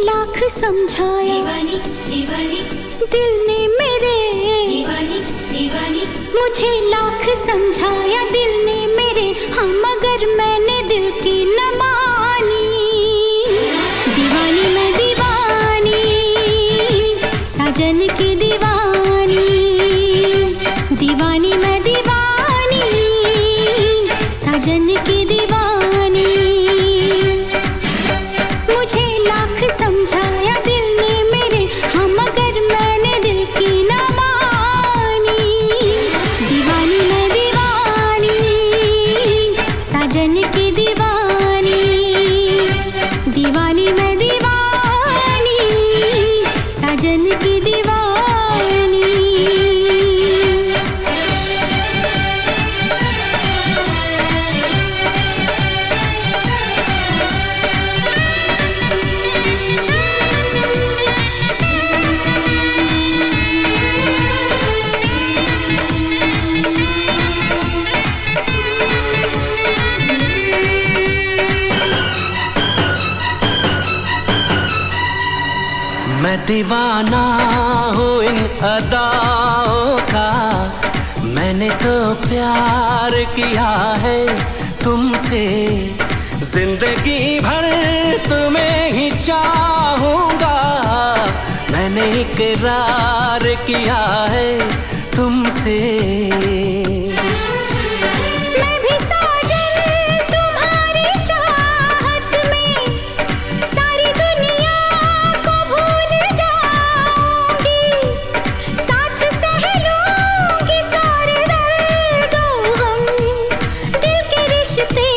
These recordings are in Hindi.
लाख समझाया दीवानी दीवानी दिल ने मेरे, दीवानी दीवानी मुझे लाख समझाया दिल ने मेरे, हाँ मगर मैंने दिल की न मानी। दीवानी मैं दीवानी, साजन की दीवानी, दीवानी मैं दीवानी, साजन की दीवानी। मुझे लाख समझाया दिल ने मेरे, हाँ मगर मैंने दिल की न मानी। दीवानी मैं दीवानी, साजन की दीवानी, दीवानी मैं दीवानी, साजन की दीवानी। मैं दीवाना हूँ इन अदाओं का, मैंने तो प्यार किया है तुमसे, जिंदगी भर तुम्हें ही चाहूँगा, मैंने इकरार किया है तुमसे। मैं भी साजन तुम्हारी चाहत में सारी दुनिया को भूल जाऊंगी, साथ सह लूंगी सारे दर्दों हम, दिल के रिश्ते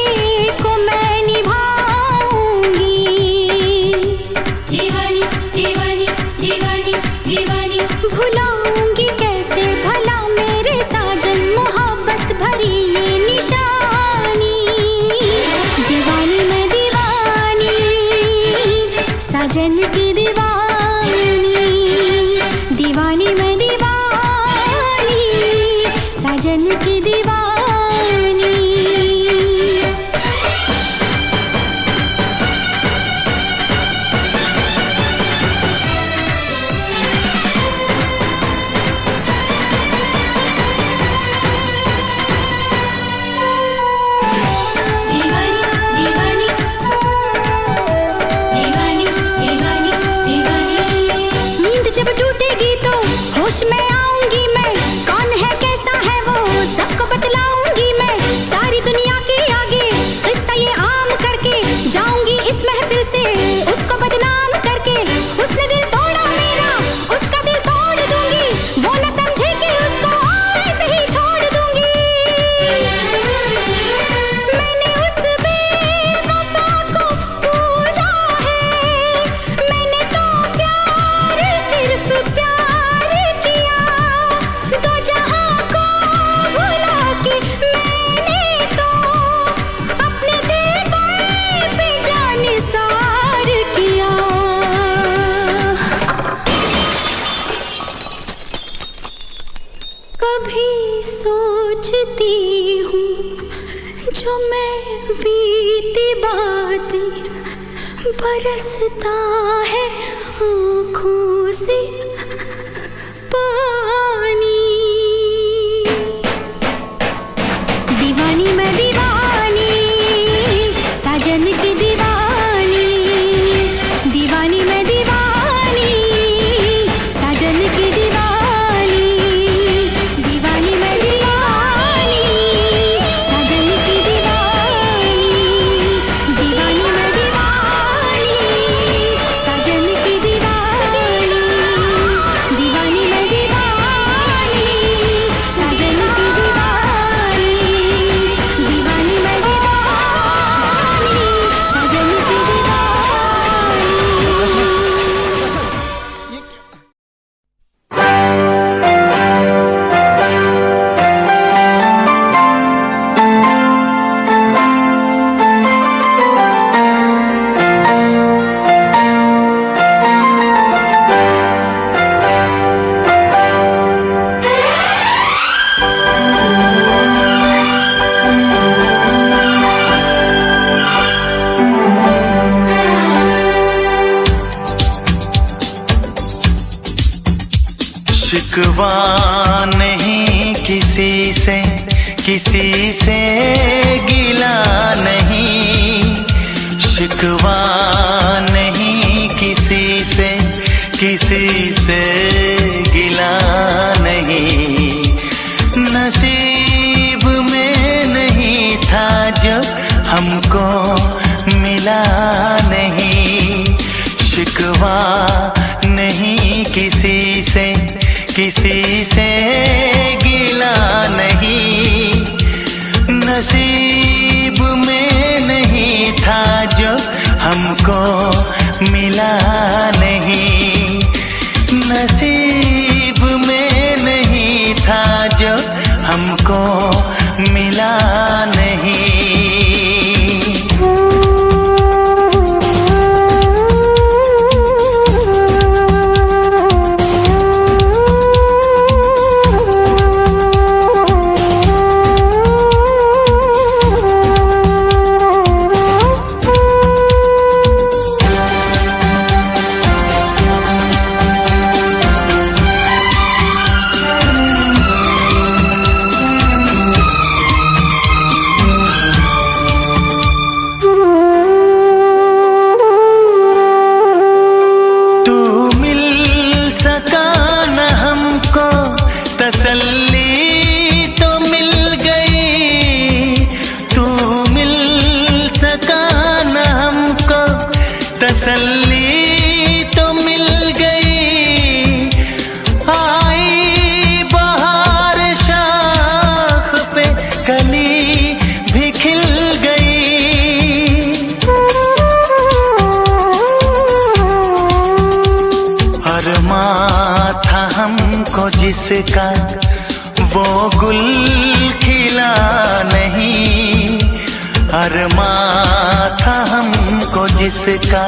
को मैं निभाऊंगी। दीवानी दीवानी दीवानी दीवानी भुलाऊंगी कैसे भला मेरे साजन मोहब्बत भरी ये निशानी। दीवानी मैं दीवानी, साजन की दीवानी, दीवानी मैं दीवानी, साजन की दीवानी। दीवानी दीवानी दीवानी दीवानी दीवानी। नींद जब टूटेगी तो होश में आऊंगी मैं, कौन है कैसा है वो सबको बतलाऊंगी मैं, सारी दुनिया के आगे किस्सा ये आम करके जाऊंगी इस महफिल से उसको बदनाम करके। उसने दिल तोड़ा मेरा, उसका दिल तोड़ दूंगी, वो न समझे कि उसको और ऐसे ही छोड़ दूंगी। मैंने उस बेवफा को पूजा है, मैंने तो प्यार सिर्फ प्यार किया, दो जहां को भुला के मैंने तो अपने दिल पर बेजानिसार किया। कभी सोचती हूँ जो मैं बीती बातें, बरसता है आँखों से पानी। दीवानी मैं दीवानी, साजन की दीवानी, दीवानी मैं दीवानी, साजन की दीवानी, दीवानी मैं दीवानी, साजन की दीवानी, दीवानी मैं दीवानी, साजन की दीवानी। शिकवा नहीं किसी से, किसी से गिला नहीं, शिकवा नहीं किसी से, किसी से गिला नहीं। नसीब में नहीं था जो हमको मिला नहीं, शिकवा नहीं किसी से, किसी से गिला नहीं। नसीब में नहीं था जो हमको मिला नहीं, नसीब में नहीं था जो हमको मिला नहीं। तसल्ली तो मिल गई, तू मिल सका न हमको, तसल्ली तो मिल गई। आई बहार शाख पे कली भी खिल गई। अरमां था हमको जिसका वो गुल खिला नहीं, अरमां था हमको जिसका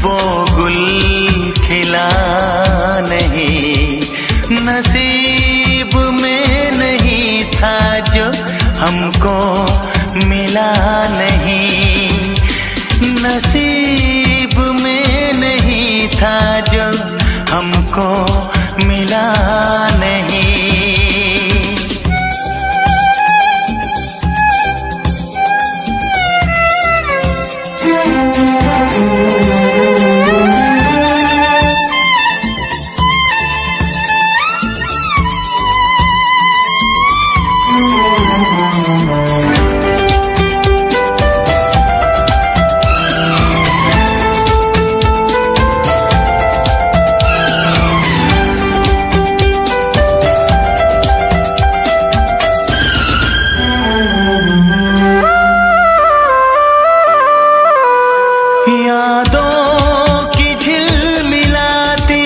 वो गुल खिला नहीं। नसीब में नहीं था जो हमको मिला नहीं, नसीब में नहीं था जो हमको मिला नहीं। यादों की झिलमिलाती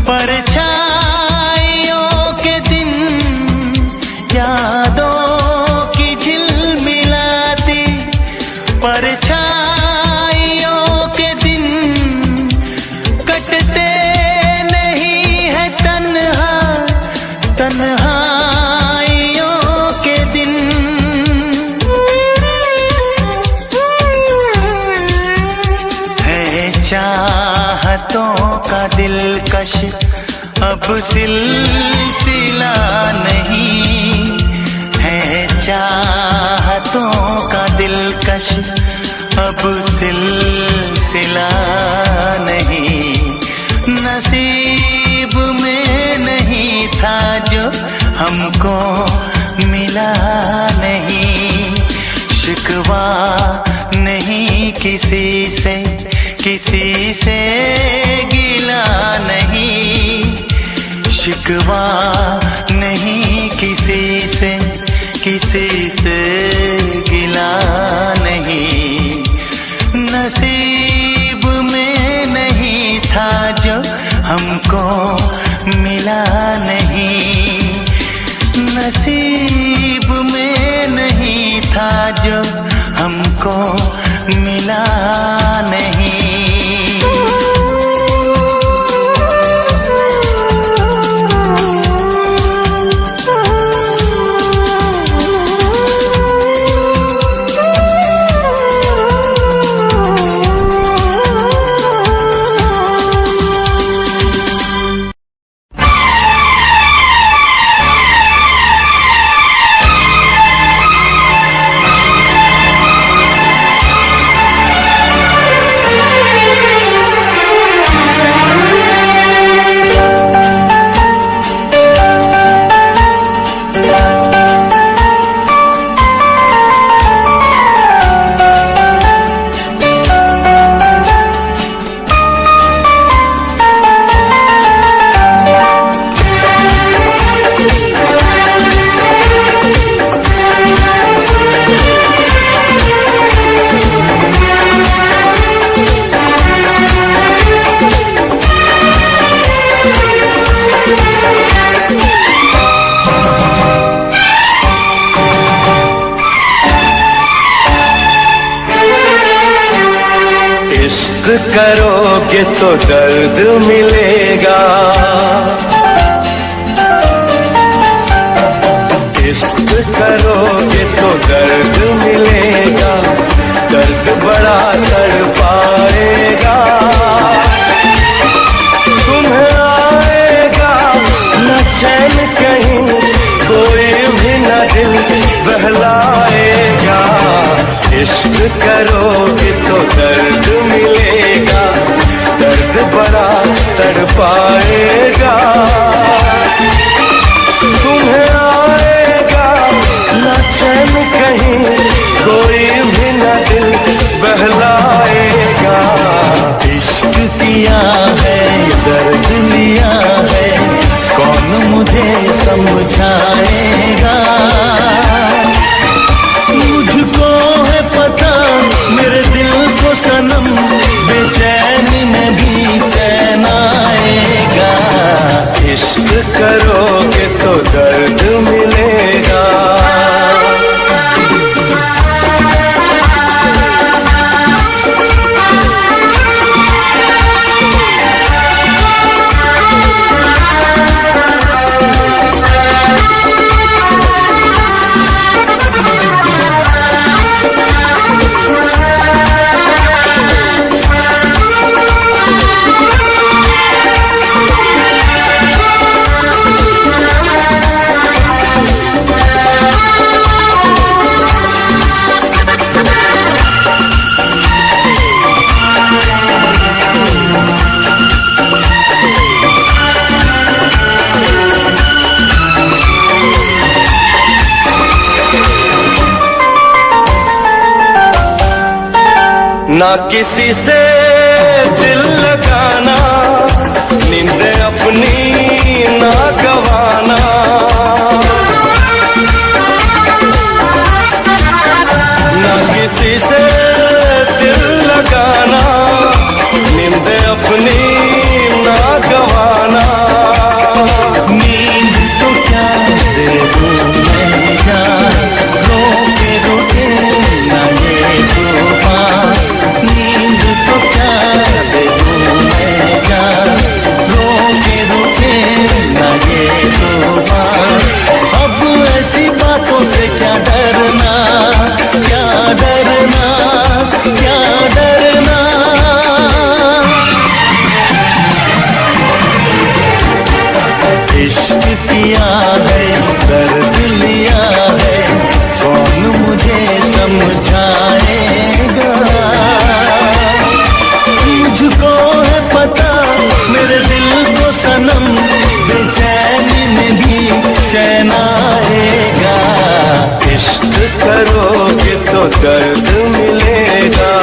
परछाइयों के दिन, यादों की झिलमिलाती परछाइयों के दिन, कटते नहीं है तन्हा तन्हाइयों के दिन। चाहतों का दिलकश अब सिलसिला नहीं है, चाहतों का दिलकश अब सिलसिला नहीं। नसीब में नहीं था जो हमको मिला नहीं, शिकवा नहीं किसी से, किसी से गिला नहीं, शिकवा नहीं किसी से, किसी से गिला नहीं। नसीब में नहीं था जो हमको मिला नहीं, नसीब में नहीं था जो हमको मिला नहीं। करोगे तो दर्द मिलेगा, इश्क करोगे तो दर्द मिलेगा, दर्द बड़ा तड़पाएगा। तुम्हें आएगा न चैन कहीं, कोई भी न दिल बहलाएगा। इश्क करोगे तो दर्द मिलेगा, दर्द बड़ा तड़पाएगा। तुम्हें आएगा न चैन कहीं, कोई भी न दिल बहलाएगा। इश्क किया है दर्द लिया है, कौन मुझे समझाएगा। मुझको है पता मेरे दिल को सनम, बेचैनी में भी चैन आएगा। इश्क करोगे तो दर्द मिलेगा। ना किसी से दिल लगाना, नींद अपनी ना गवाना। ना किसी से दिल लगाना, नींद अपनी ना गवाना। नींद तो क्या दे दूं मैं जान, रोके रोके ना ये तूफान। नींद तो क्या दे दूं मैं जान, रोके रोके ना ये तूफान। अब ऐसी बातों से क्या डरना, क्या डरना, क्या डरना। इश्क किया है दर्द लिया है, कौन मुझे समझाएगा। मुझको है पता मेरे दिल को सनम, बेचैनी में भी चैन आएगा। इश्क करोगे तो दर्द मिलेगा।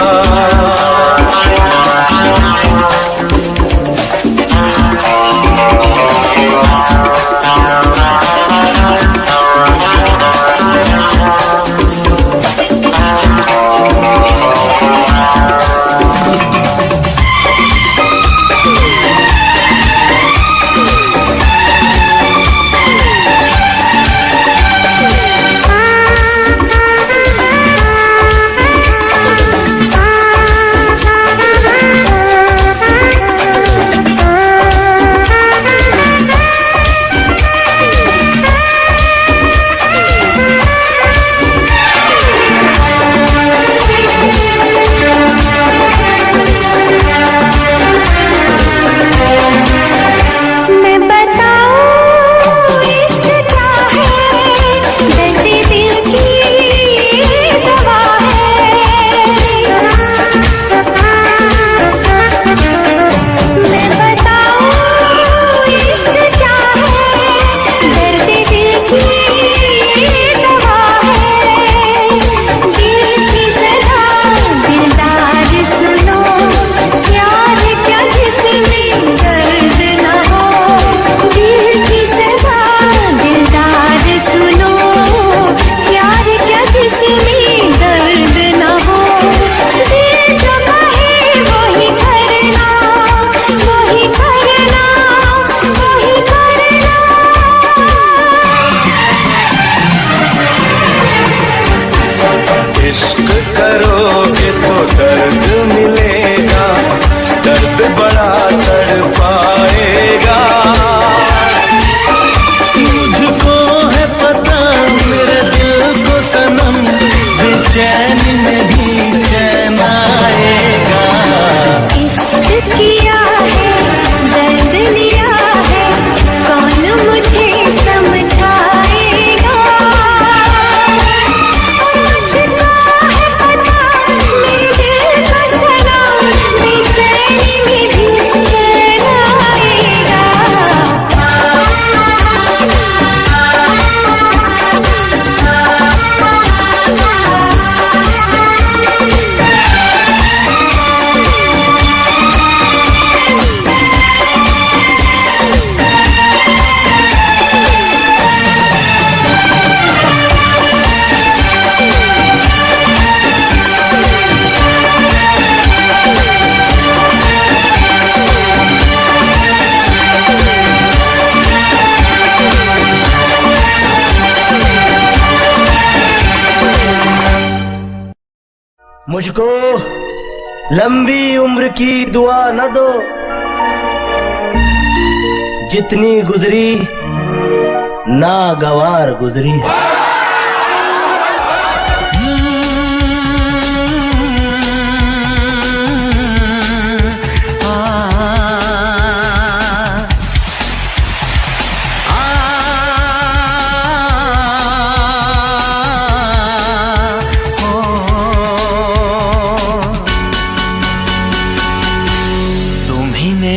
पाएगा। मुझको है पता मेरे दिल को सनम, बेचैनी में भी चैन आएगा। इश्क किया है, दर्द लिया है, कौन मुझे समझाएगा। मुझको है पता मेरे दिल का सनम, बेचैनी में भी चैन आएगा। मुझको लंबी उम्र की दुआ न दो, जितनी गुजरी नागवार गुजरी।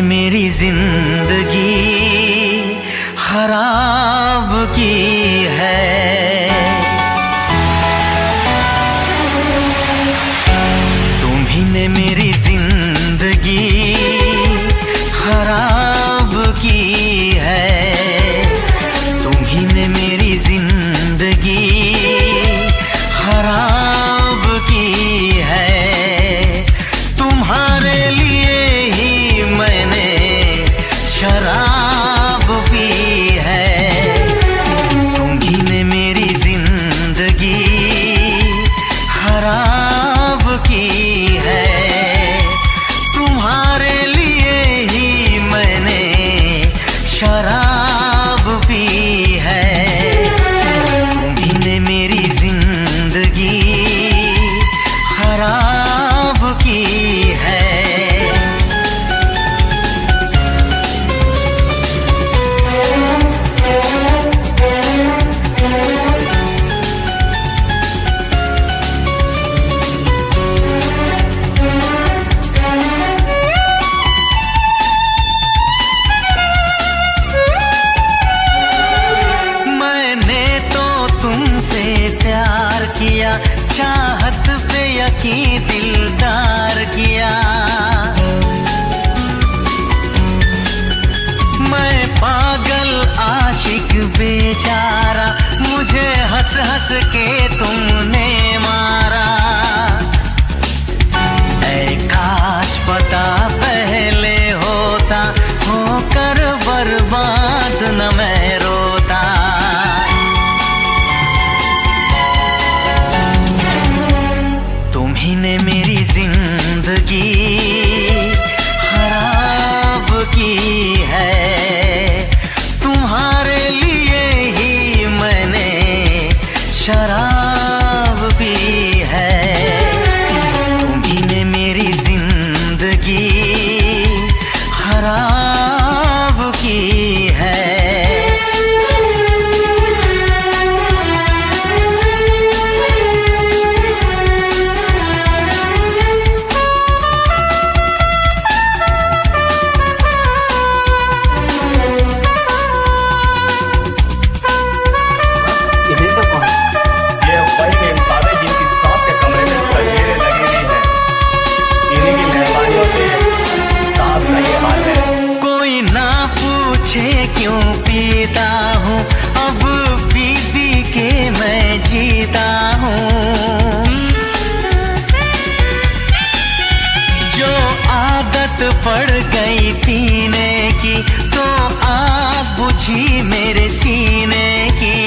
मेरी जिंदगी खराब की है, तुम्ही ने मेरी जिंदगी खराब की है, तुम्ही ने मेरी जिंदगी खराब की है। तुम्हारे लिए ही मैंने शराब पी है, तुम्ही ने मेरी जिंदगी खराब की है। तुम्हारे लिए ही मैंने शराब पी है, तुम्ही ने मेरी जिंदगी खराब की है। किया चाहत पे यकीन दिलदार किया, मैं पागल आशिक बेचारा, मुझे हंस हंस के तुमने मारा। ऐ काश पता पहले होता, होकर बर्बाद न मैं रोता। तुम्ही ने मेरी जिंदगी खराब की है, तुम्हारे लिए ही मैंने शराब पी है, तुम्ही ने मेरी जिंदगी खराब की है। क्यों पीता हूँ अब पी पी के मैं जीता हूँ, जो आदत पड़ गई पीने की तो आग बुझी मेरे सीने की।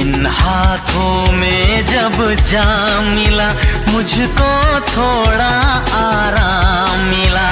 इन हाथों में जब जाम मिला मुझको थोड़ा आराम मिला।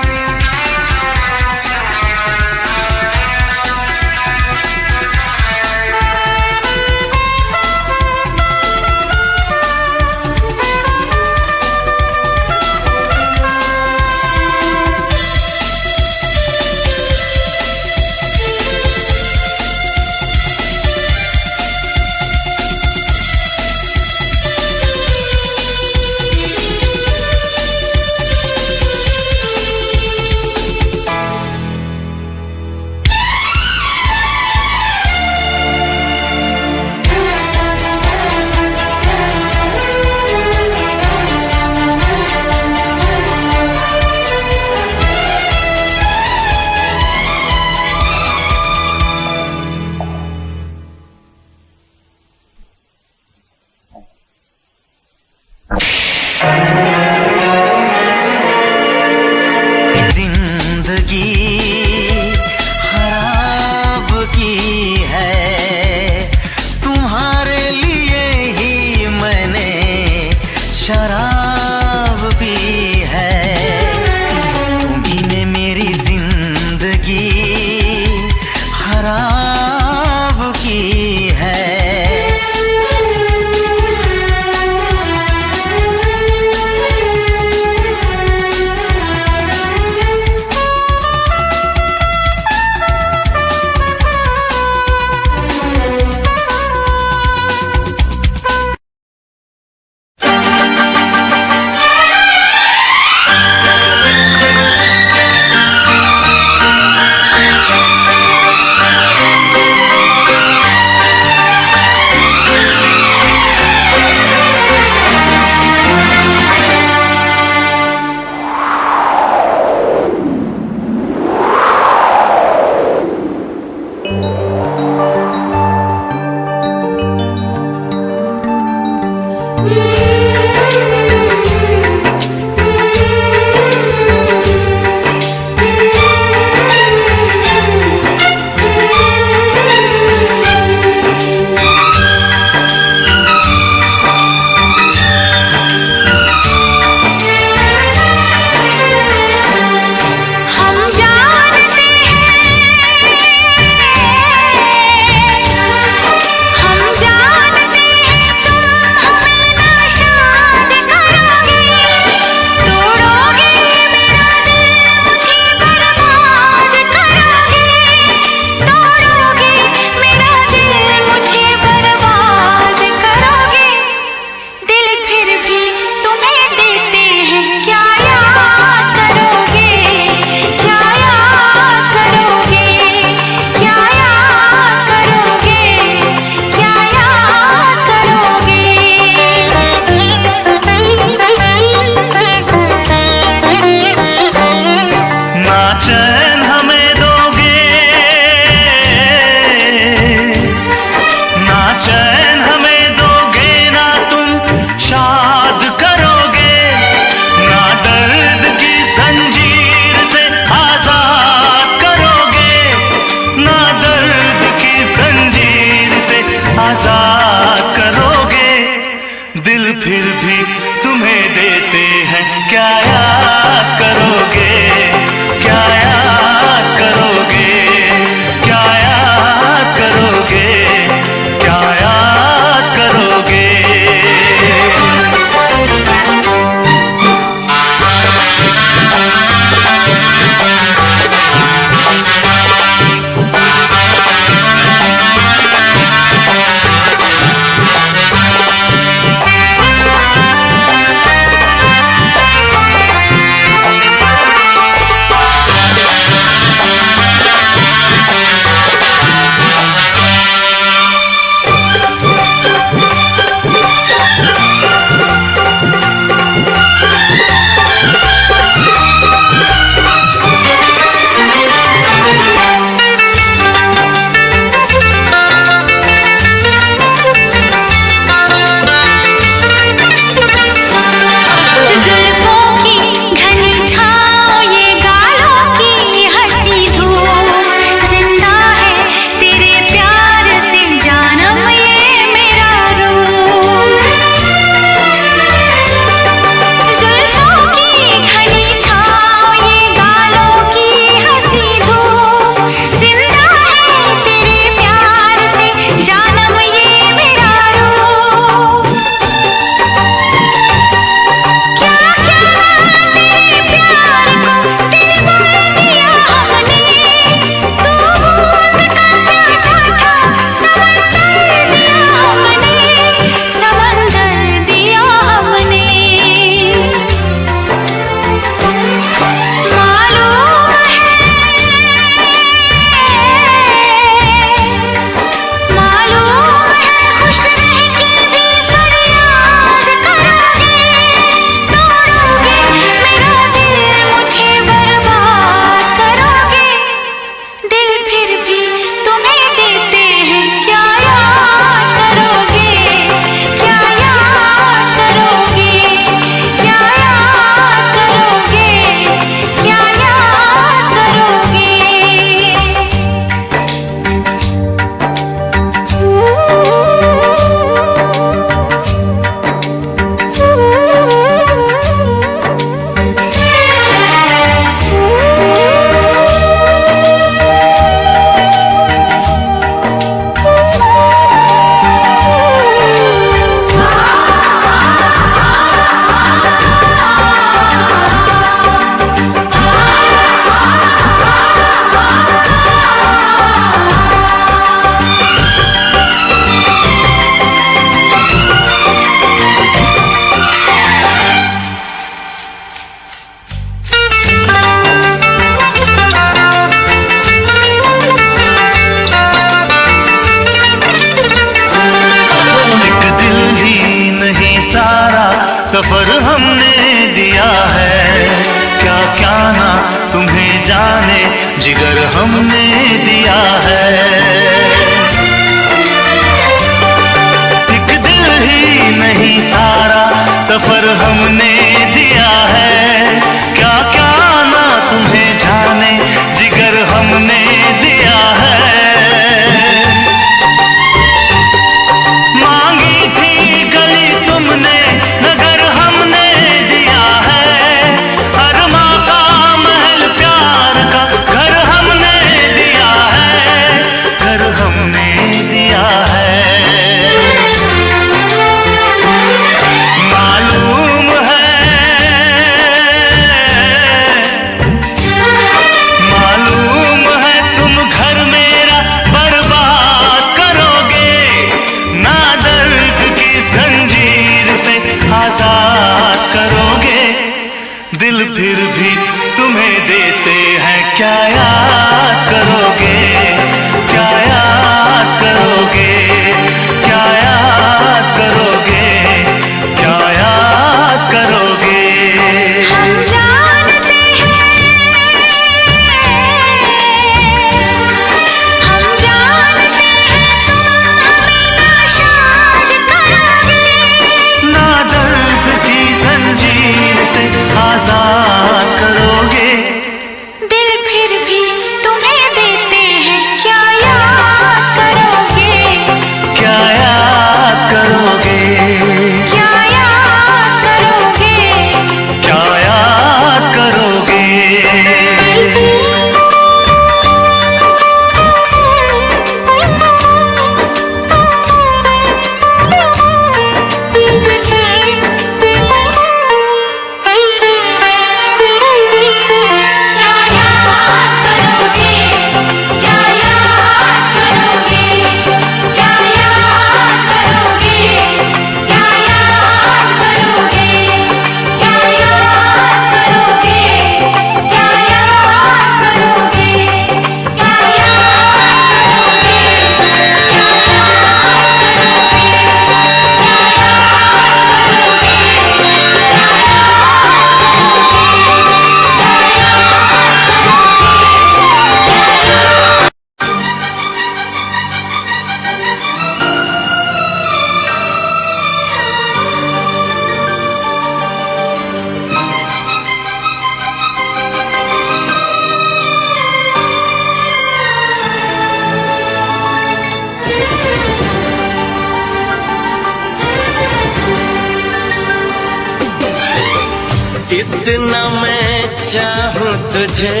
इतना मैं चाहूं तुझे,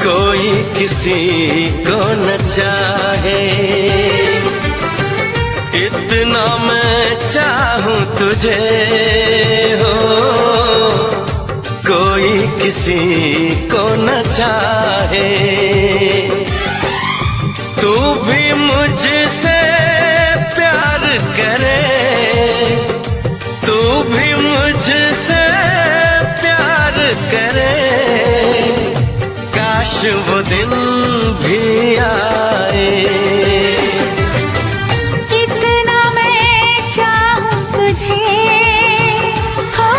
कोई किसी को न चाहे। इतना मैं चाहूं तुझे हो, कोई किसी को न चाहे। तू भी मुझसे प्यार करे, तू भी मुझसे प्यार करे, काश वो दिन भी आए। इतना मैं चाहूं तुझे हो,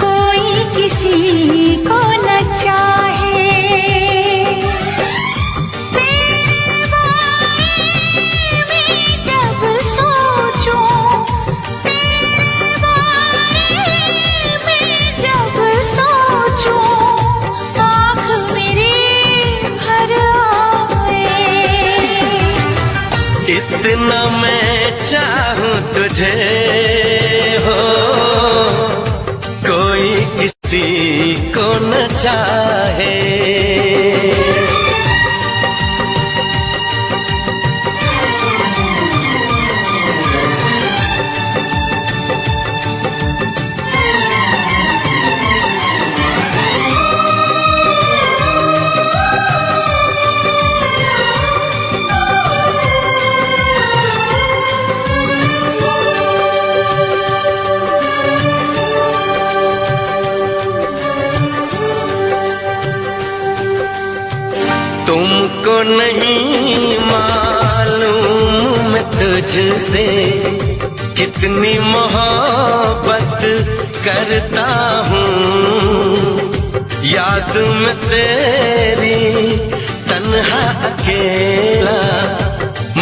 कोई किसी को न चाहे। तेरे बारे में जब सोचूं, तेरे बारे में जब सोचूं, आँख मेरी भर आए। इतना मैं चाहूं तुझे हो, कोई किसी को न चाहे। तुमको नहीं मालूम मैं तुझसे कितनी मोहब्बत करता हूँ। याद में तेरी तन्हा अकेला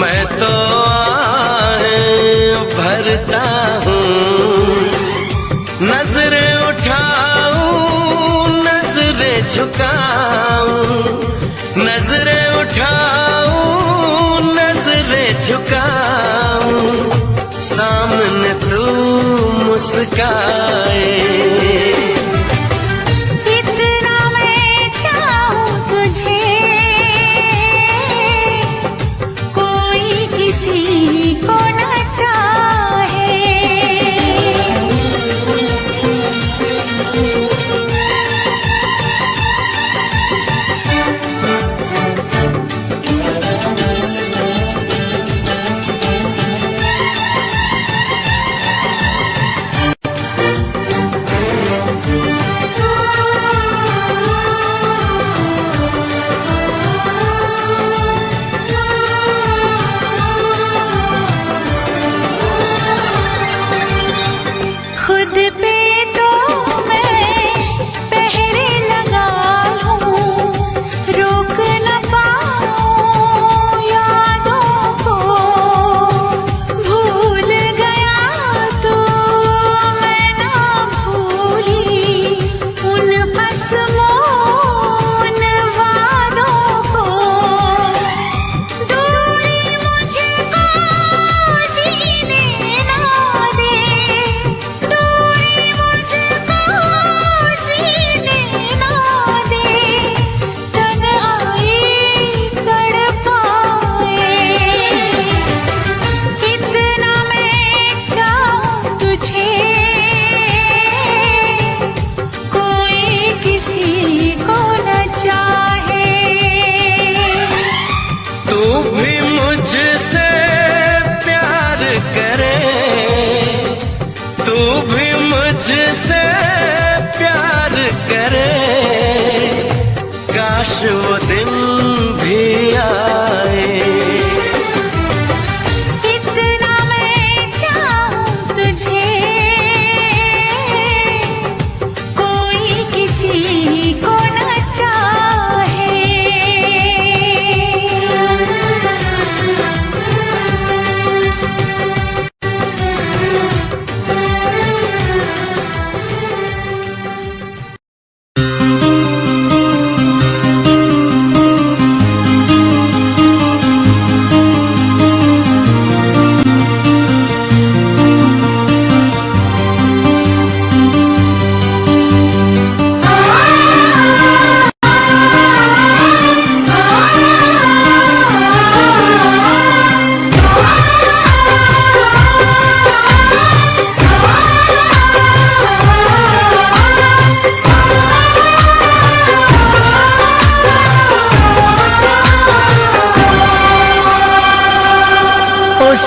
मैं तो आहें भरता हूँ। नजरें उठाऊं नजरें झुकाऊं, नजरें उठाऊं नजरें झुकाऊं, सामने तू मुस्काए। इतना मैं चाहूं तुझे, कोई किसी को न चाहे। खुद पे तो मैं पहरे लगा लूं, रोक न पाऊं यादों को। भूल गया तो मैं ना भूली उन कसमों उन वादों को। दूरी मुझको जीने ना दे, दूरी मुझको जीने ना दे, तन्हाई तड़पाए। इतना मैं चाहूं तुझे, कोई किसी को न चाहे। तू भी मुझसे प्यार करे, तू भी मुझसे प्यार करे, काश वो दिन भी आए। इतना मैं चाहूं तुझे, कोई किसी को न चाहे।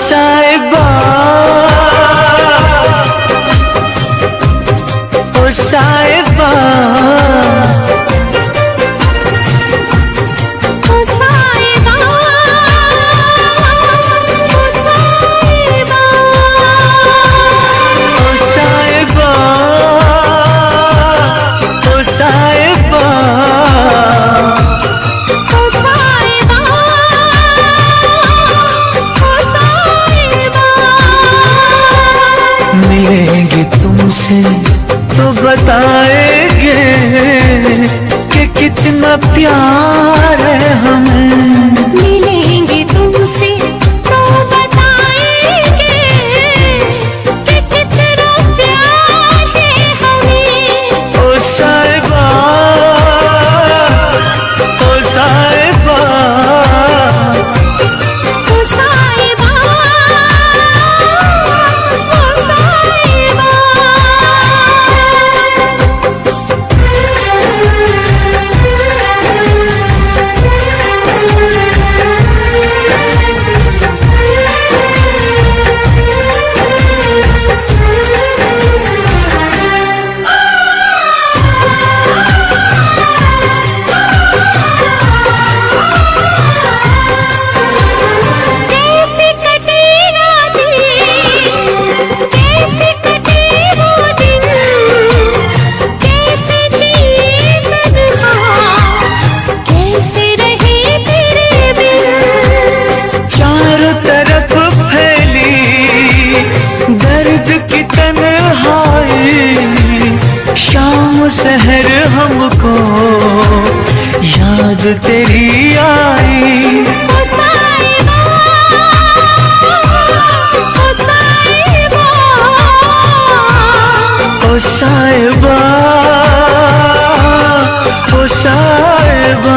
साहिबा ओ साहिबा मिलेंगे तुमसे तो बताएंगे कि कितना प्यार है हमें। मिलेंगे तुमसे तो बताएंगे कि कितना प्यार है हमें। ओ साहिबा ओ साहिबा ओ साहिबा ओ साहिबा। कैसे कटे रातें, कैसे कटे वो दिन, कैसे जिए तन्हा, कैसे रहे तेरे बिन। चारों तरफ फैली दर्द की तन्हाई, शाम सहर हमको याद तेरी आई। ओ साहिबा ओ साहिबा ओ साहिबा ओ साहिबा।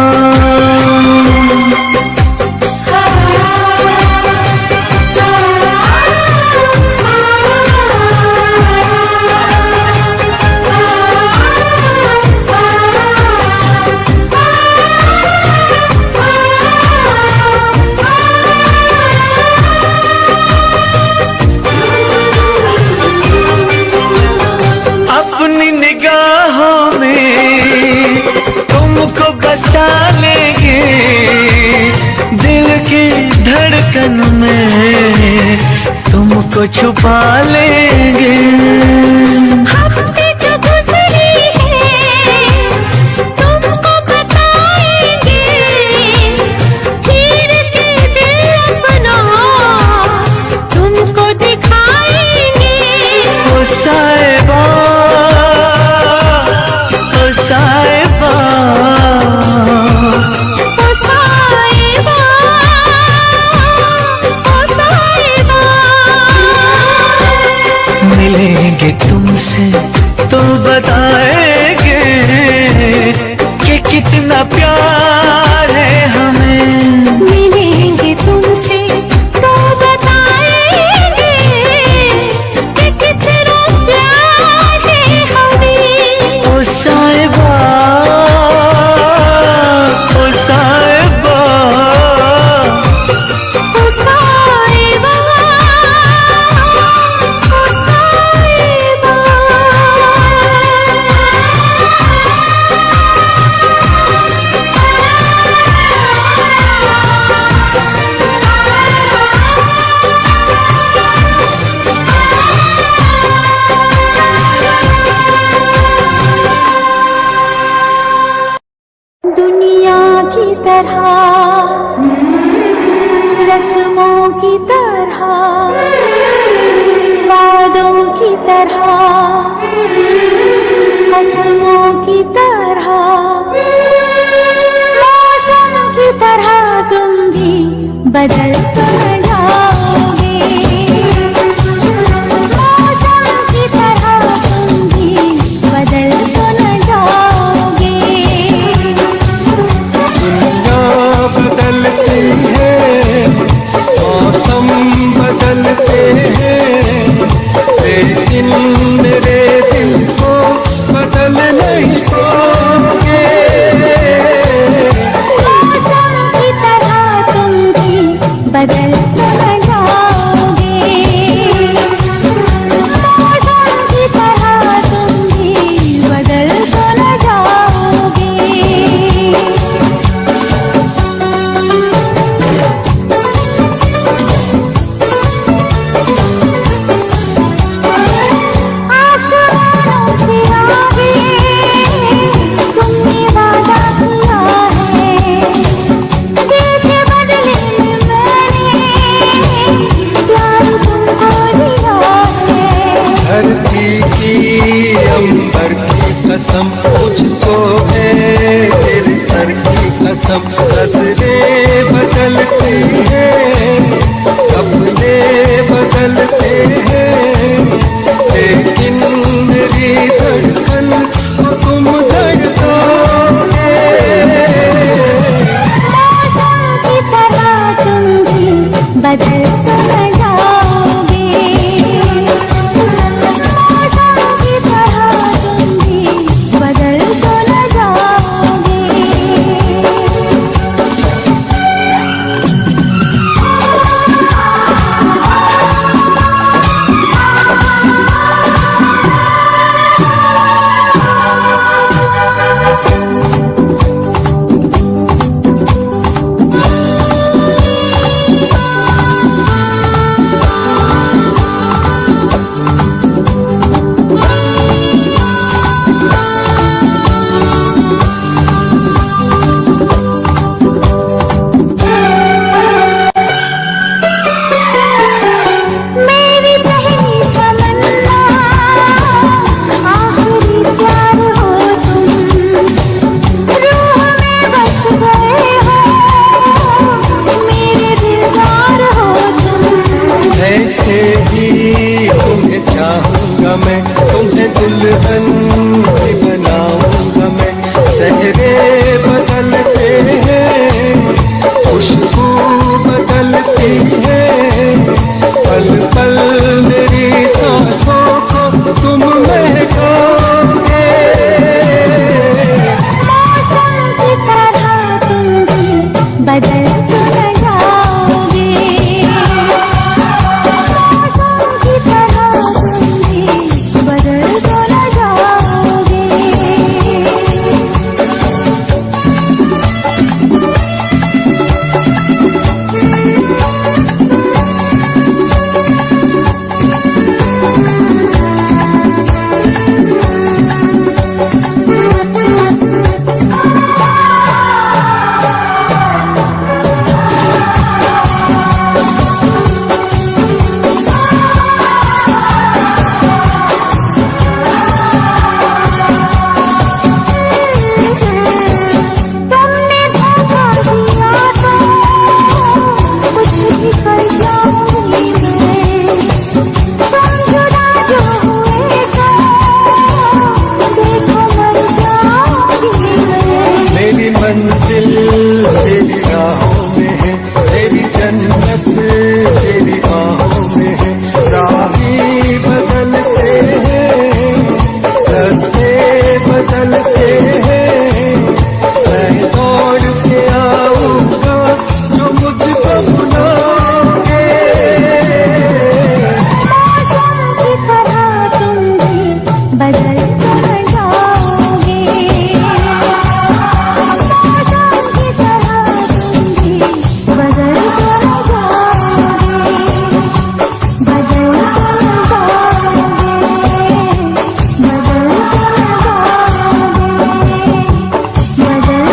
अपनी निगाहों में तुमको बसा लेंगे, दिल की धड़कन में तुमको छुपा लेंगे। हफ्ते जो गुजरे हैं तुमको बताएंगे, चीर के दिल अपना तुमको दिखाएंगे। ओ साहिबा ओ साहिबा ओ साहिबा ओ साहिबा। मिलेंगे तुमसे तो बताएंगे कि कितना प्यार है हमें। मिलेंगे तुमसे तो बताएंगे कि कितना प्यार है हमें। ओ साहिबा ओ साहिबा ओ साहिबा ओ साहिबा। दुनिया की तरह, रस्मों की तरह, वादों की तरह, हस्मों की तरह, मौसम की तरह तुम भी बदल तो न जाओगे। मौसम की तरह तुम भी बदल तो न जाओगे। बदलती है, मौसम बदलते हैं, लेकिन मेरे दिल को बदल नहीं पाओगे। मौसम की तरह तुम भी बदल बदलती हैं, सपने बदलते हैं, लेकिन मेरी धड़कन को तुम धड़काओगे। मौसम की तरह तुम भी बदल तो जाओगे, मौसम की तरह तुम भी बदल तो न जाओगे। मेरी पहली तमन्ना आखिरी प्यार हो तुम, रूह में बस गए हो, मेरे दिलदार हो तुम। ऐसे ही तुम्हें चाहूंगा मैं, तुम्हें दुल्हन भी बनाऊंगा मैं। चेहरे बदलते हैं, खुशबू बदलती है, पल पल मेरी सांसों को तुम महकाओगे। मौसम की तरह तुम भी बदल तो न जाओगे, मौसम की तरह तुम भी बदल तो न जाओगे। तुमने धोखा दिया तो कुछ भी कर जाऊंगी मैं, तुम जुदा जो हुए तो देखो मर जाऊंगी मैं। मेरी मंजिल तेरी राहों में है, तेरी जन्नत तेरी बाहों में है। राही बदलते हैं, रास्ते बदलते हैं, मैं दौड़ के आऊंगा जो मुझको बुलाओगे। मौसम की तरह तुम भी बदल तो न जाओगे, मौसम की तरह तुम भी बदल तो न जाओगे, बदल तो न जाओगे, बदल तो न जाओगे, बदल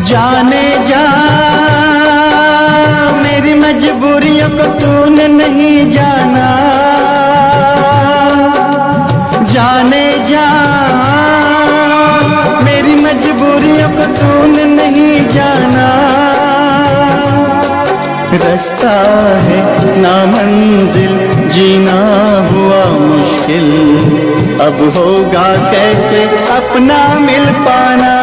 जाने जा मेरी मजबूरियों को तूने नहीं जाना, जाने जा मेरी मजबूरियों को तूने नहीं जाना। रास्ता है ना मंजिल, जीना हुआ मुश्किल, अब होगा कैसे अपना मिल पाना।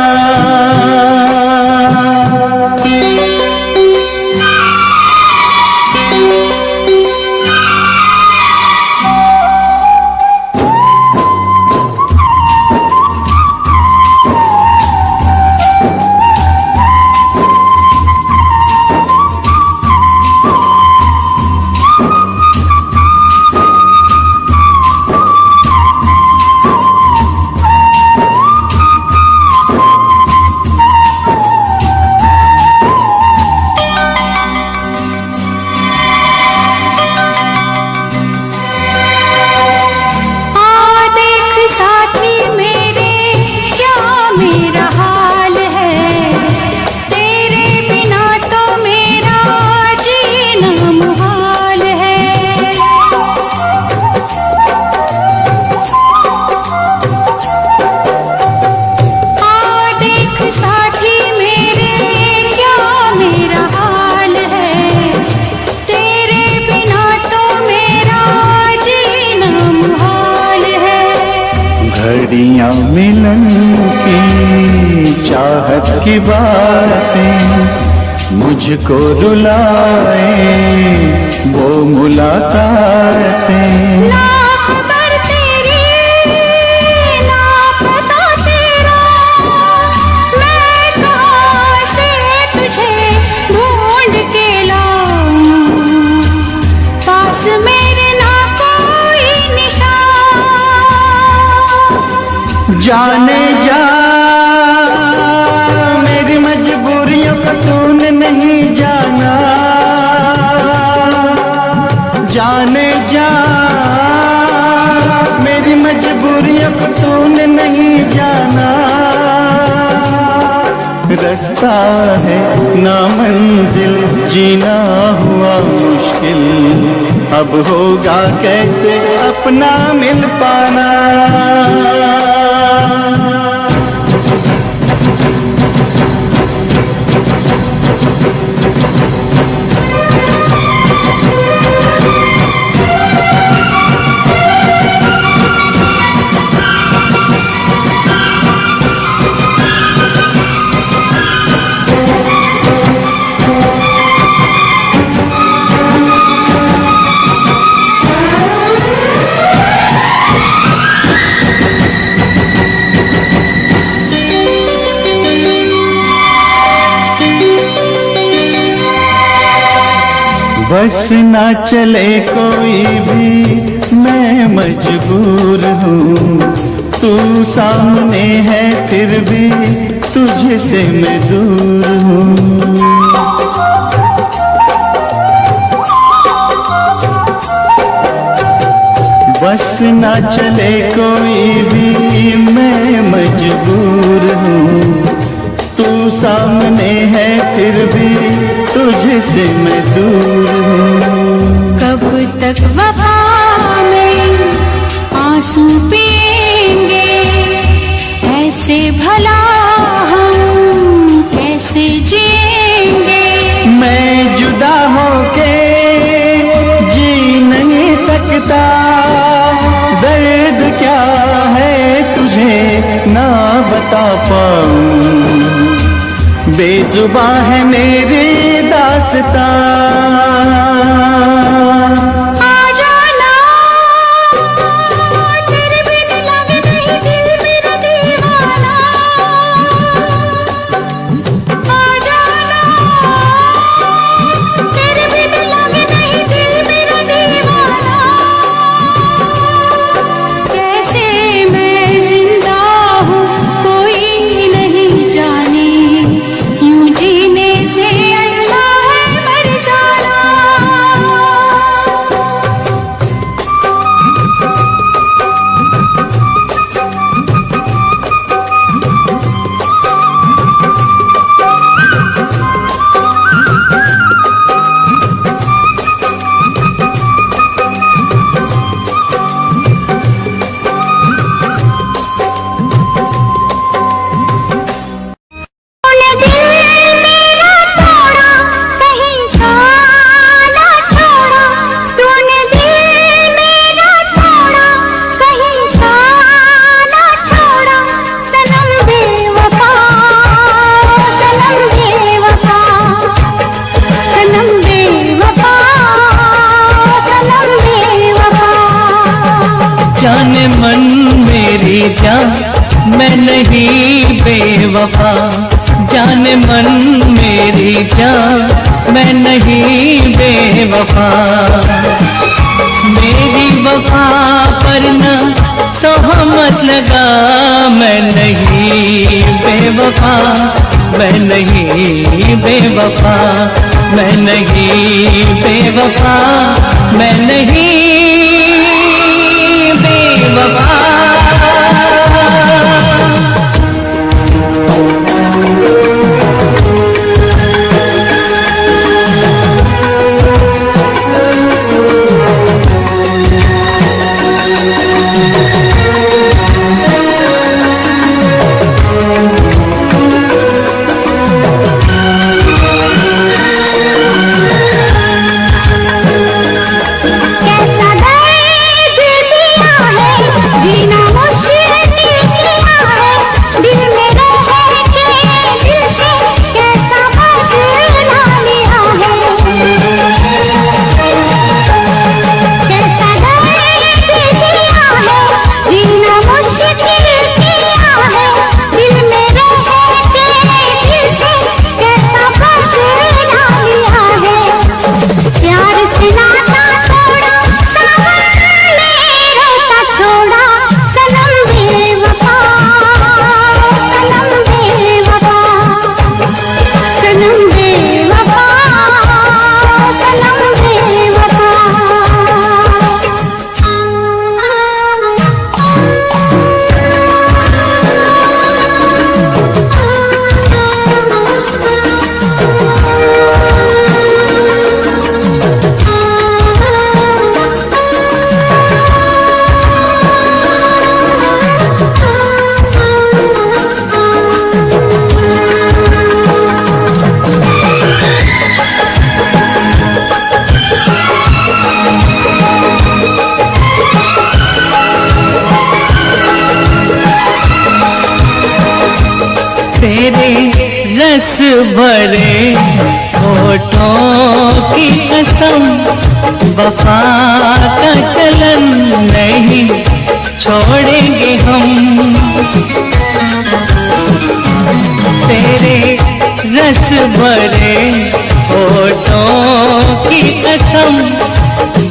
घड़ियां मिलन की चाहत की बातें मुझको रुलाए, वो मुलाकातें। ना खबर तेरी ना पता तेरा, मैं कहाँ से तुझे ढूंढ के लाऊं, पास मेरे ना कोई निशान। जाने जा मेरी मजबूरियों को तूने नहीं जाना, जाने जा मेरी मजबूरियों को तूने नहीं जाना। रास्ता है ना मंजिल, जीना हुआ मुश्किल, अब होगा कैसे अपना मिल पाना। बस ना चले कोई भी, मैं मजबूर हूँ, तू सामने है फिर भी तुझसे मैं दूर हूँ। बस ना चले कोई भी, मैं मजबूर हूँ, तू सामने है फिर भी तुझसे मैं दूर हूँ। कब तक वफा में आंसू पिएंगे, ऐसे भला हम कैसे जिएंगे। मैं जुदा होके जी नहीं सकता, दर्द क्या है तुझे ना बता पाऊं, बेजुबां है मेरी दास्तां। आ जाना तेरे बिन लगे नहीं दिल मेरा दीवाना, आ जाना तेरे बिन लगे नहीं दिल मेरा दीवाना। कैसे मैं जिंदा हूँ कोई नहीं जाने, यूं जीने से अच्छा है मर जाना। है मन मेरी जान, मैं नहीं बेवफा। मेरी वफा पर न तोहमत लगा, मैं नहीं बेवफा, मैं नहीं बेवफा, मैं नहीं बेवफा, मैं नहीं बेवफा। तेरे रस भरे होठों की कसम, वफा का चलन नहीं छोड़ेंगे हम। तेरे रस भरे होठों की कसम,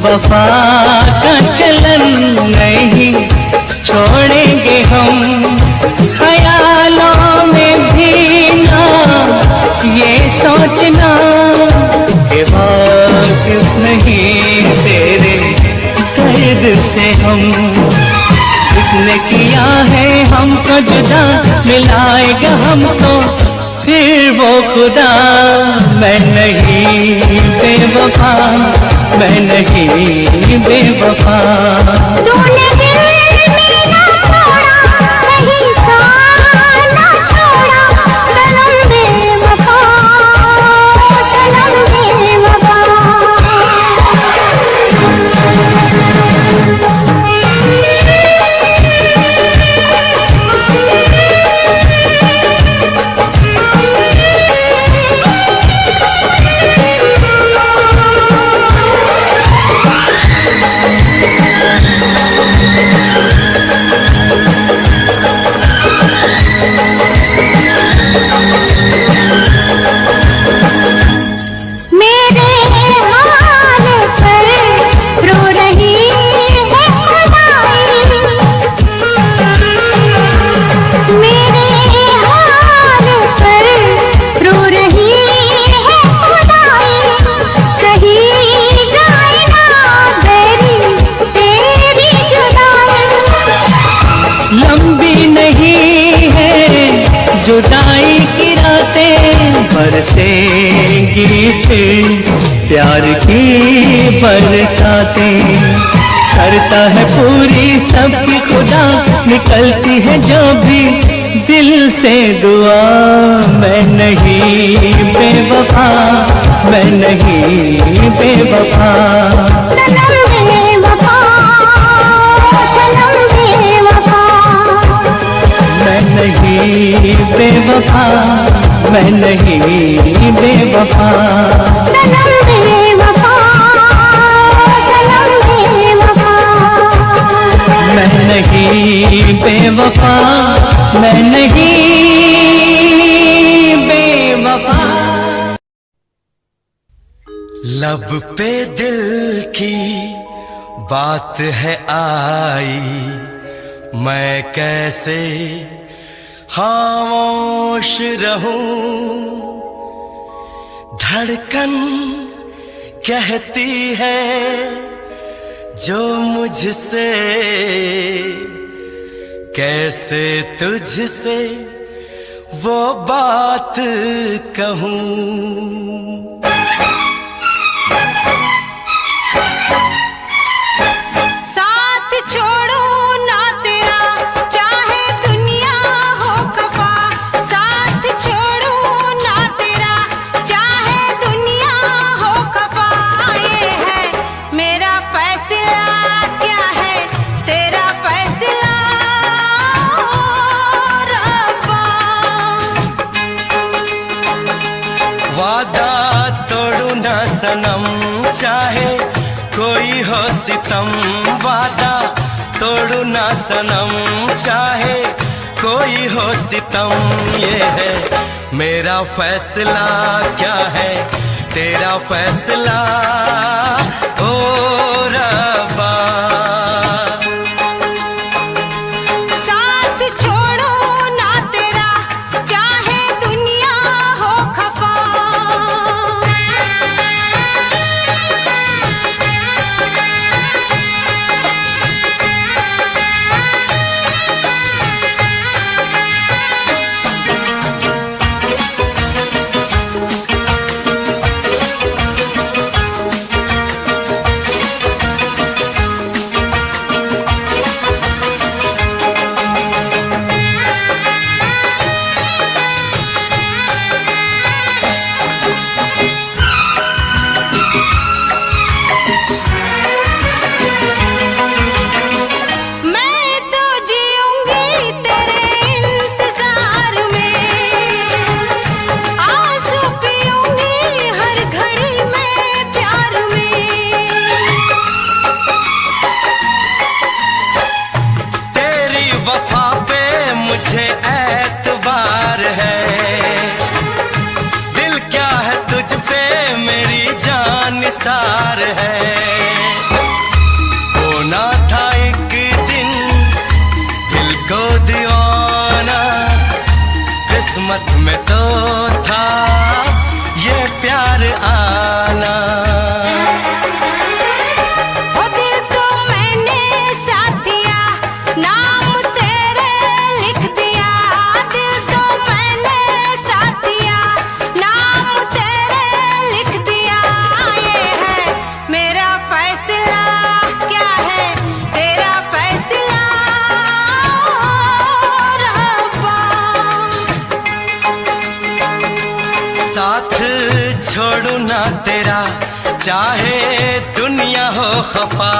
वफा का चलन नहीं छोड़ेंगे हम। ख्यालों में भी ना ये सोचना कि वाकिफ नहीं तेरे दर्द से हम। इसने किया है हमको जुदा, मिलाएगा हमको फिर वो खुदा। मैं नहीं बेवफा, मैं नहीं बेवफा। तूने दिल मेरा तोड़ा, कहीं सा ना छोड़ा, सनम बेवफा, सनम बेवफा। जुदाई की रातें बरसेंगी फिर प्यार की बरसातें। करता है पूरी सबकी खुदा, निकलती है जो भी दिल से दुआ। मैं नहीं बेवफा, मैं नहीं बेवफा। मैं नहीं बेवफा, मैं नहीं बेवफा। सनम बेवफा, सनम बेवफा। मैं नहीं बेवफा, मैं नहीं बेवफा। लब पे दिल की बात है आई, मैं कैसे खामोश रहूं। धड़कन कहती है जो मुझसे, कैसे तुझसे वो बात कहूं। वादा तोड़ू ना सनम, चाहे कोई हो सितम। वादा तोड़ू ना सनम, चाहे कोई हो सितम। ये है मेरा फैसला, क्या है तेरा फैसला ओ रब्बा। सार है होना था एक दिन दिल को दीवाना, किस्मत में तो था ये प्यार आना। साथ छोड़ू ना तेरा, चाहे दुनिया हो खफा।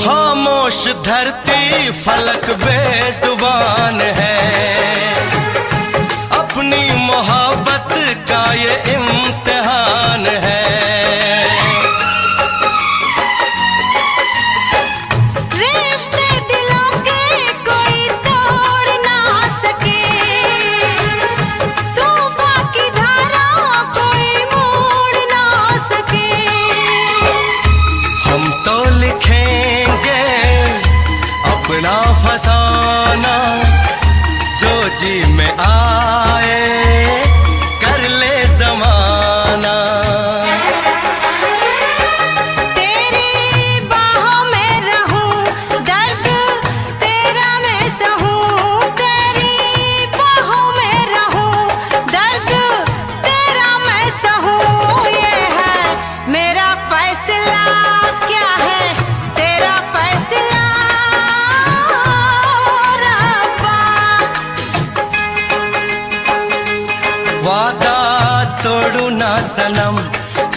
खामोश धरती फलक बेजुबान है, अपनी मोहब्बत का ये इम्तिहान है। रिश्ते दिलों के कोई तोड़ ना सके, तूफान की धारा कोई मोड़ ना सके। हम तो लिखेंगे अपना फसाना, जो जी में आए कर ले ज़माना। तेरी बाहों में रहूं, दर्द तेरा मैं सहूं। तेरी बाहों में रहूं, दर्द तेरा मैं सहूं। ये है मेरा फैसला।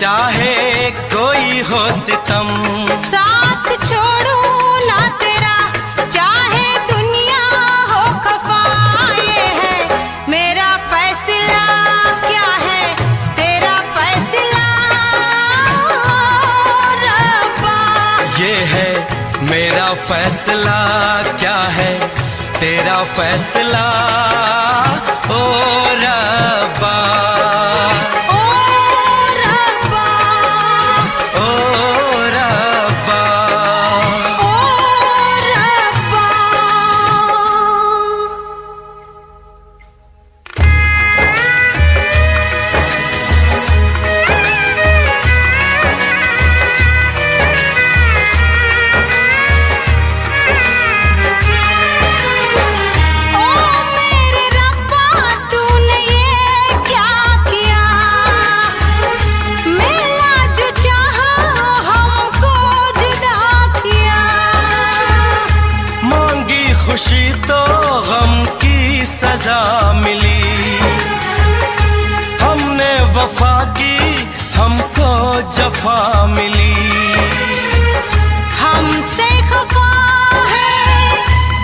चाहे कोई हो सितम, साथ छोड़ू ना तेरा चाहे दुनिया हो खफा। ये है मेरा फैसला, क्या है तेरा फैसला रब्बा। ये है मेरा फैसला, क्या है तेरा फैसला ओ रब्बा। ओ रब्बा, ओ रब्बा, ओ रब्बा। ओ मेरे रब्बा, तूने ये क्या किया? मिला जो चाहा हमको जुदा किया। मांगी खुशी तो गम की सजा मिली, हमने वफा की हमको जफा मिली। हमसे खफा है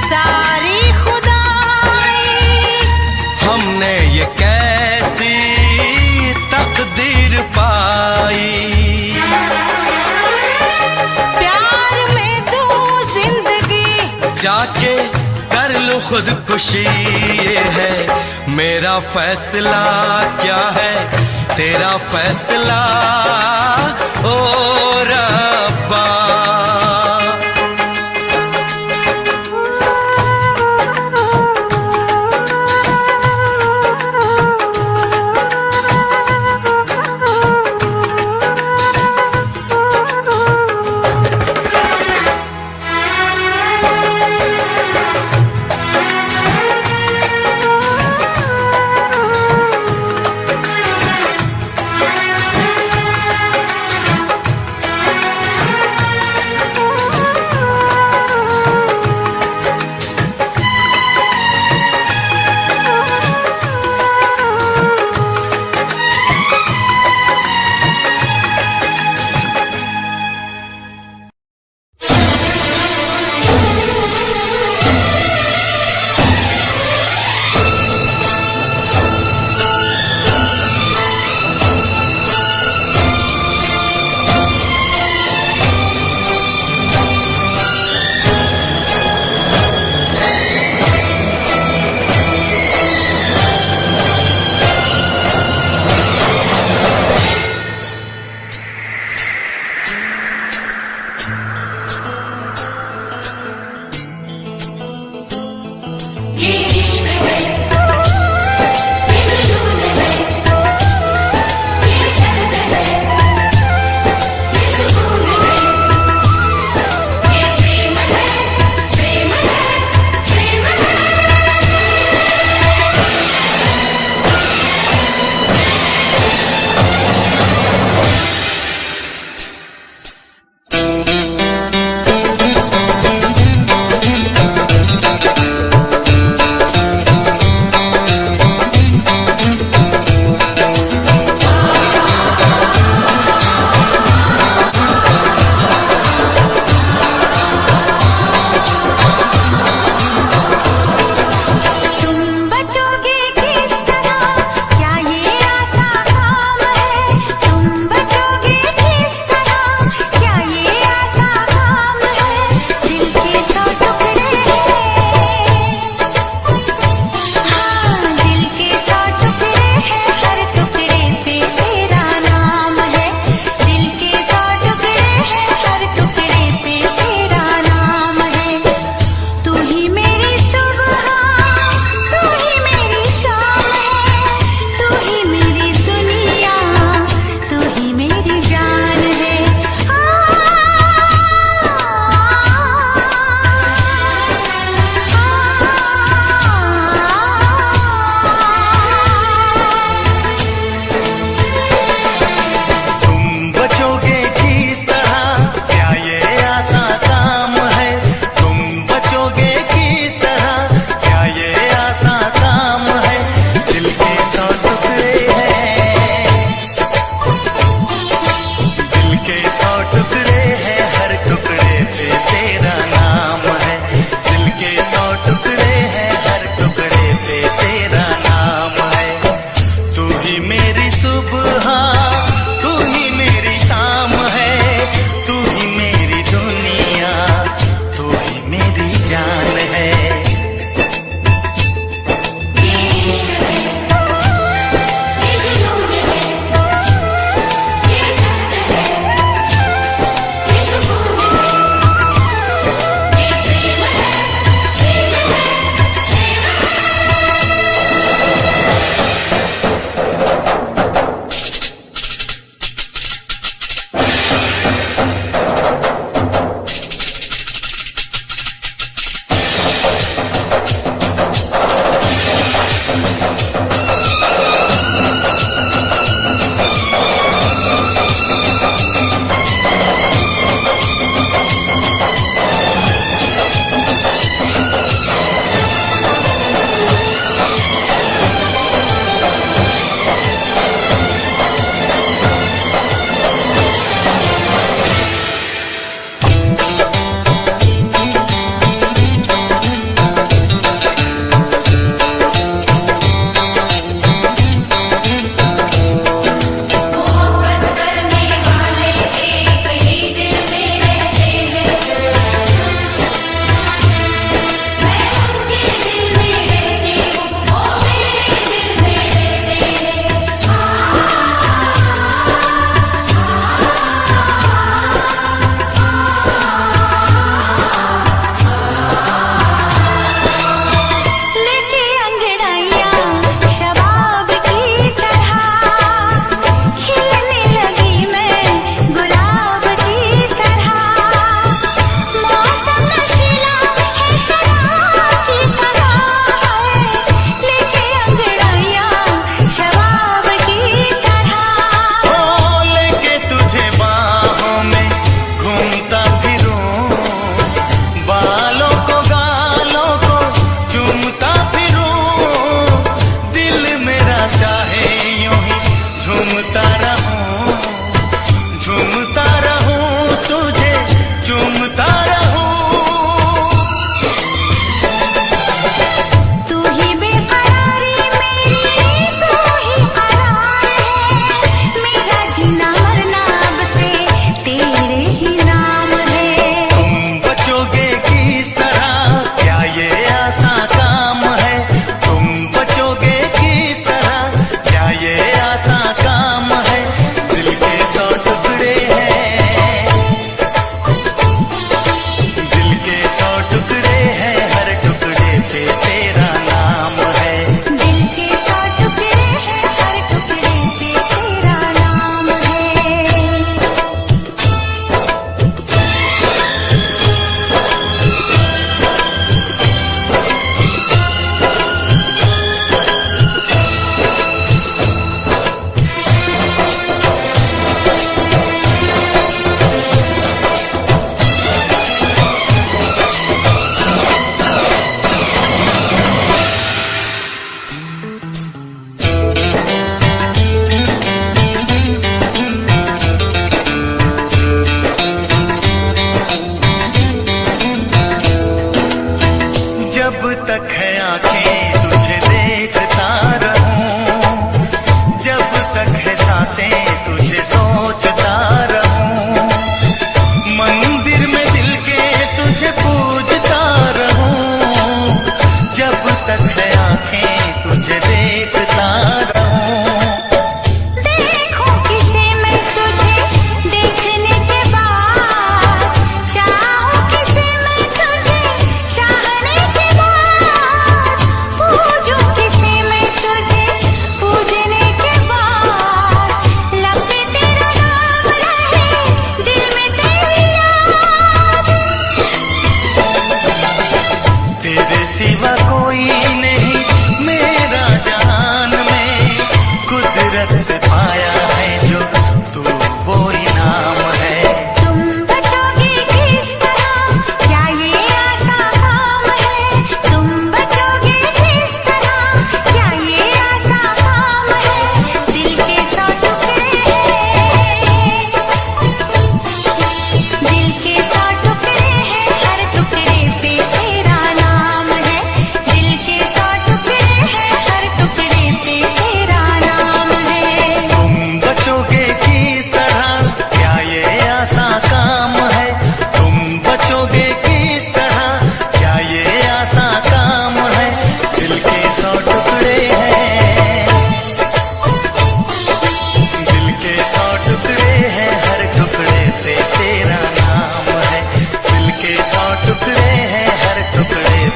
सारी खुदाई, हमने ये कैसी तकदीर पाई। प्यार में तू जिंदगी जाके कर लूं खुदकुशी, ये है मेरा फैसला, क्या है तेरा फैसला ओ रब्बा।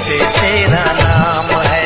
कैसे तेरा नाम है।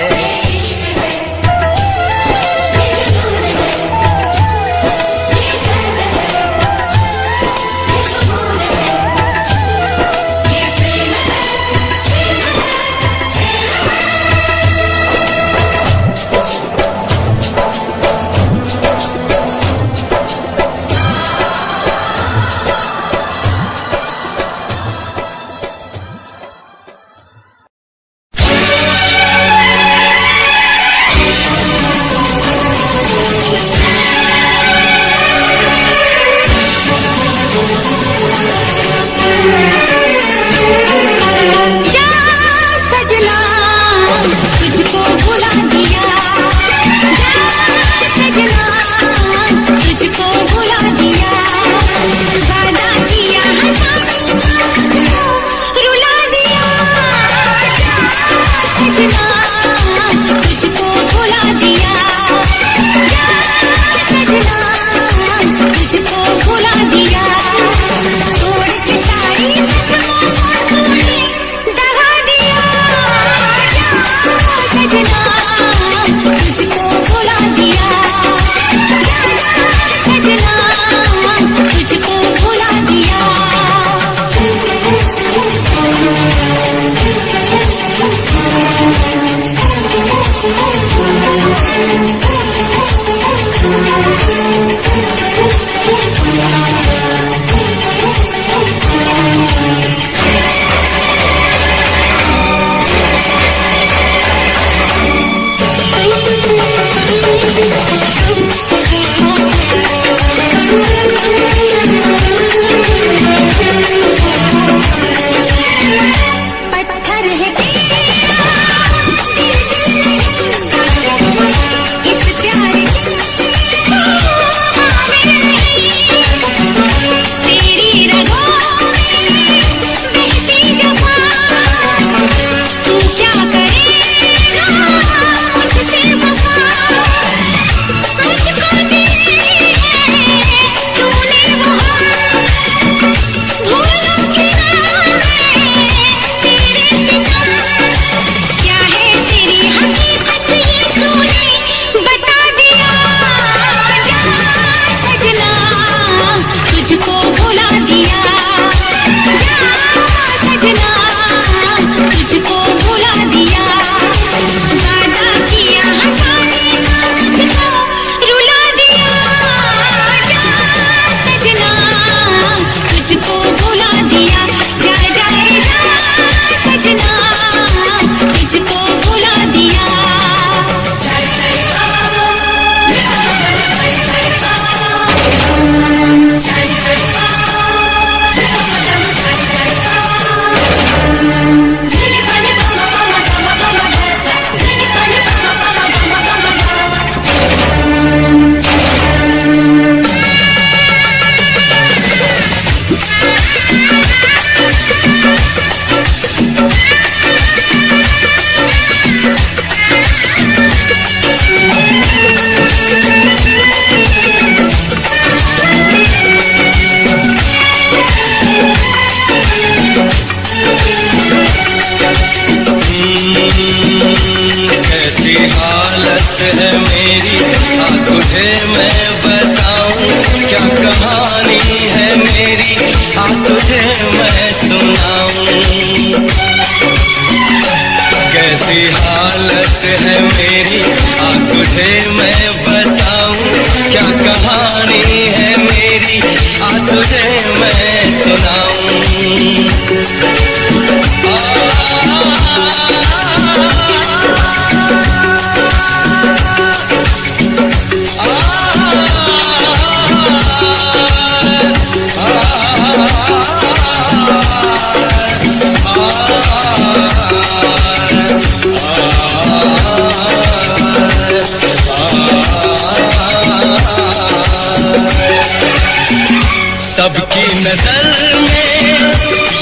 सबकी नजर में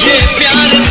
ये प्यार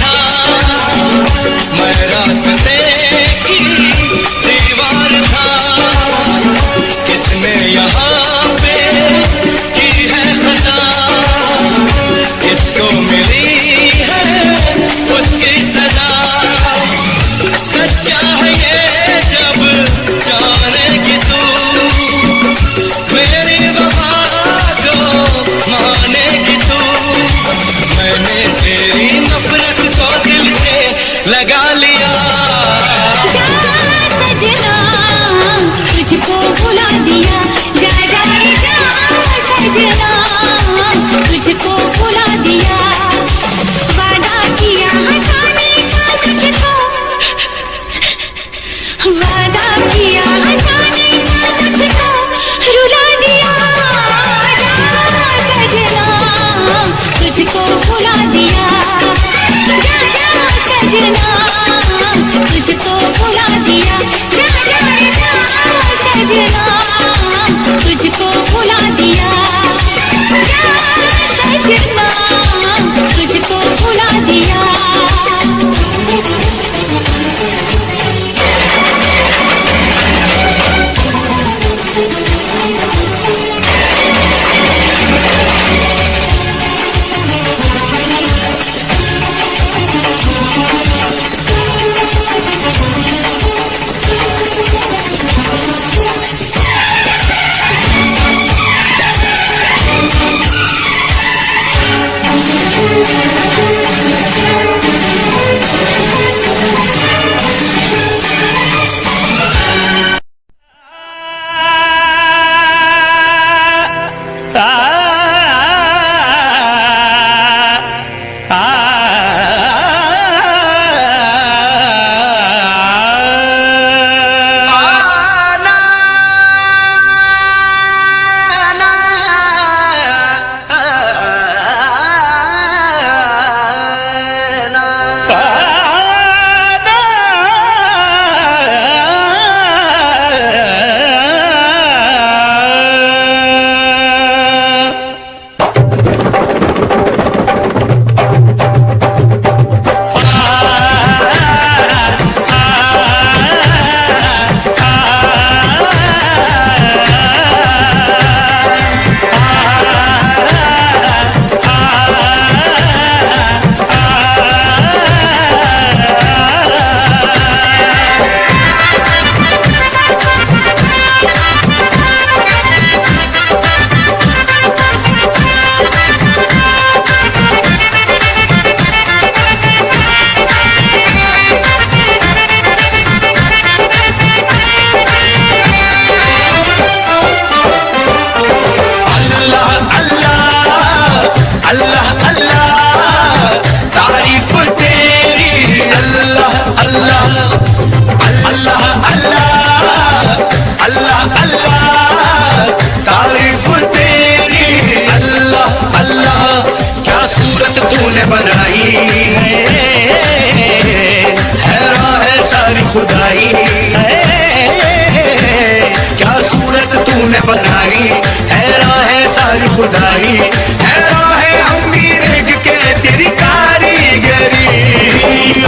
खुदाई, हैरान है हम भी देख के तेरी कारीगरी।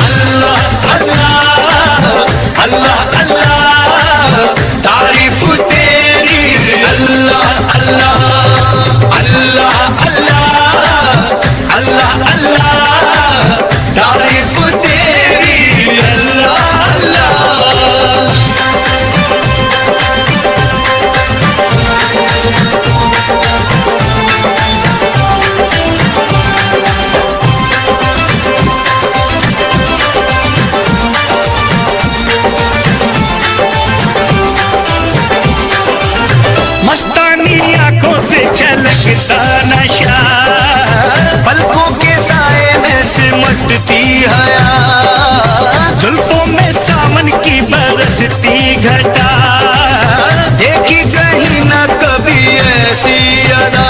अल्लाह अल्लाह अल्लाह अल्लाह तारीफ तेरी, अल्लाह अल्लाह अल्लाह अल्लाह अल्लाह अल्लाह तारीफ तेरी, अल्लाह अल्लाह। मस्तानी आंखों से छलकता नशा, पलकों के साए में सिमटती हया, जुल्फों में सावन की बरसती घटा, देखी कहीं ना कभी ऐसी अदा।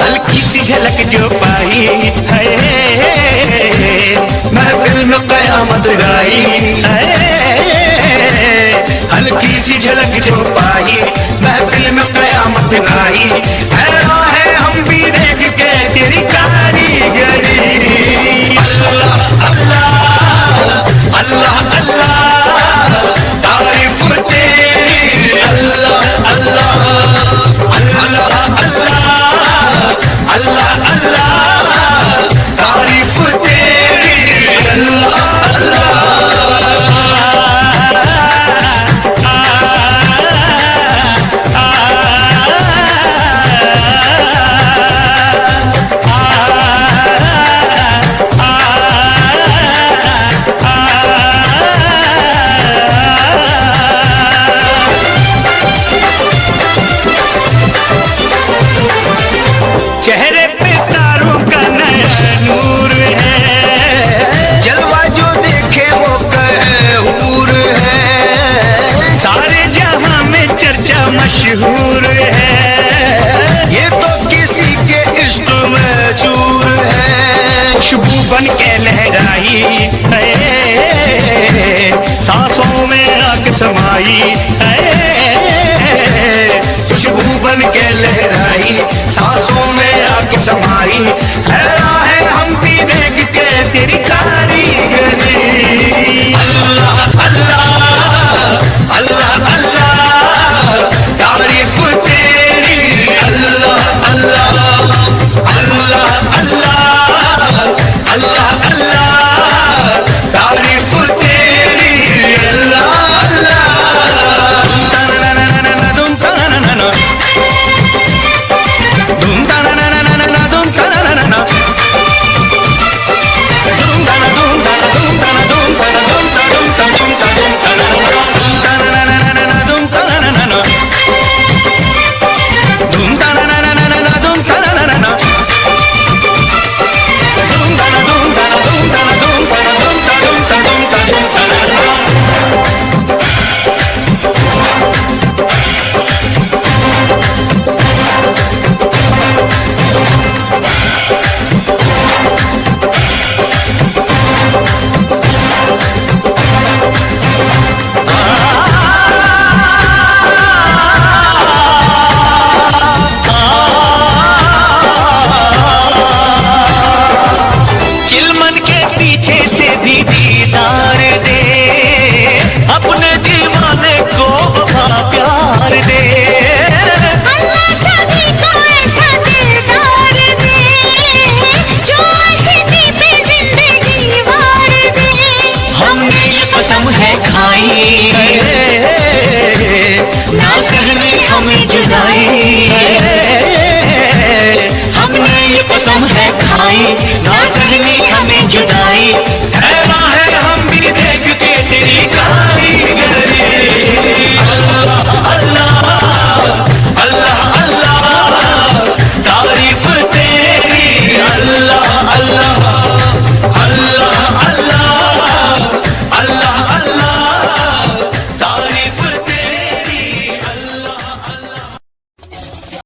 हल्की सी झलक जो पाई है महफिल में कयामत गाई है, हल्की सी झलक जो पाई महफिल में कयामत गाई, हैरान है हम भी देख के तेरी कारीगरी। अल्लाह अल्लाह अल्लाह अल्लाह तारीफ तेरी, अल्लाह अल्लाह अल्लाह अल्लाह अल्लाह अल्लाह तारीफ तेरी, अल्लाह अल्लाह। चेहरे पे तारों का नया नूर है, जलवा जो देखे वो कहे हूर है, सारे जहां में चर्चा मशहूर है, ये तो किसी के इश्क में चूर है। खुशबू बन के लहराई है, सांसों में आग समाई है, खुशबू बन के लहराई सांसों में आग समाई, हैरान है हम भी देख के तेरी कारीगरी। अल्लाह अल्लाह अल्लाह अल्लाह तारीफ तेरी, अल्लाह अल्लाह अल्लाह अल्लाह अल्लाह अल्लाह तारीफ तेरी, अल्लाह अल्लाह। धूम ताना ना ना धूम ताना ना ना ना ना धूम ताना ना ना धूम ताना धूम ताना धूम ताना धूम ताना धूम ताना धूम ताना धूम ताना ना ना ना धूम ताना ना ना धूम ताना ना ना ना ना धूम ताना ना ना धूम ताना धूम ताना धूम ताना धूम ताना धूम ताना धूम ताना चिलमन के पीछे से भी दीदार दे, अपने दीवाने को वफा प्यार दे, अल्लाह सभी को ऐसा दिलदार दे, जो आशिकी पे जिंदगी वार दे। हमने ये कसम है खाई, ना सहने हमें जुदाई, हमने ये कसम है खाई, ना सहने हमें जुदाई,